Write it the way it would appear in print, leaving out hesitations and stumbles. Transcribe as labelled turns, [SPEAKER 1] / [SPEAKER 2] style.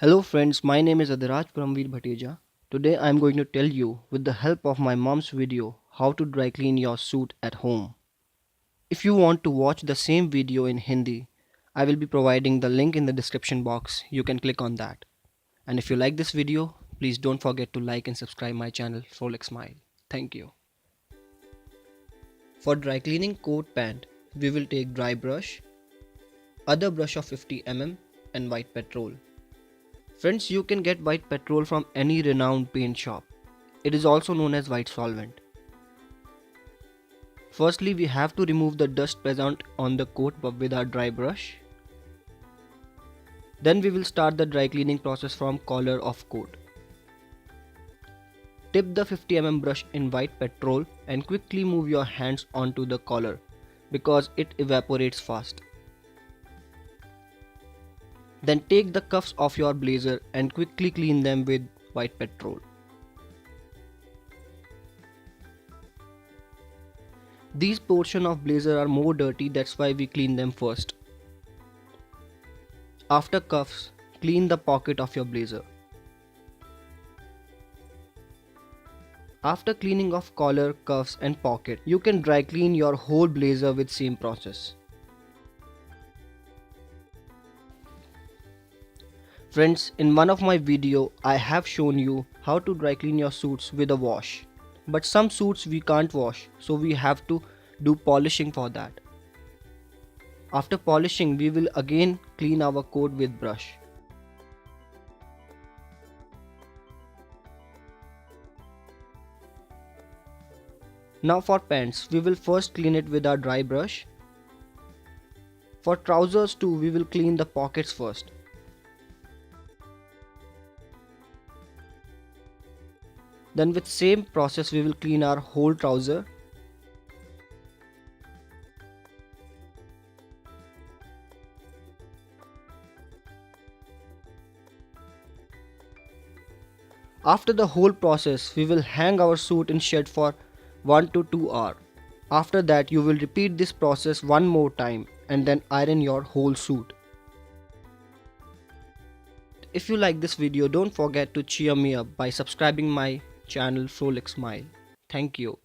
[SPEAKER 1] Hello friends, my name is Adiraj Paramveer Bhateja. Today I am going to tell you with the help of my mom's video how to dry clean your suit at home. If you want to watch the same video in Hindi, I will be providing the link in the description box. You can click on that. And if you like this video, please don't forget to like and subscribe my channel Frolic Smile. Thank you. For dry cleaning coat pant, we will take dry brush, other brush of 50 mm and white petrol. Friends, you can get white petrol from any renowned paint shop. It is also known as white solvent. Firstly, we have to remove the dust present on the coat with our dry brush. Then we will start the dry cleaning process from collar of coat. Dip the 50 mm brush in white petrol and quickly move your hands onto the collar because it evaporates fast. Then take the cuffs of your blazer and quickly clean them with white petrol. These portions of blazer are more dirty, that's why we clean them first. After cuffs, clean the pocket of your blazer. After cleaning off collar, cuffs and pocket, you can dry clean your whole blazer with same process. Friends, in one of my video, I have shown you how to dry clean your suits with a wash. But some suits we can't wash, so we have to do polishing for that. After polishing, we will again clean our coat with brush. Now for pants, we will first clean it with our dry brush. For trousers too, we will clean the pockets first. Then with same process we will clean our whole trouser. After the whole process, we will hang our suit in shed for 1 to 2 hours. After that, you will repeat this process one more time and then iron your whole suit. If you like this video, don't forget to cheer me up by subscribing my channel Frolic Smile. Thank you.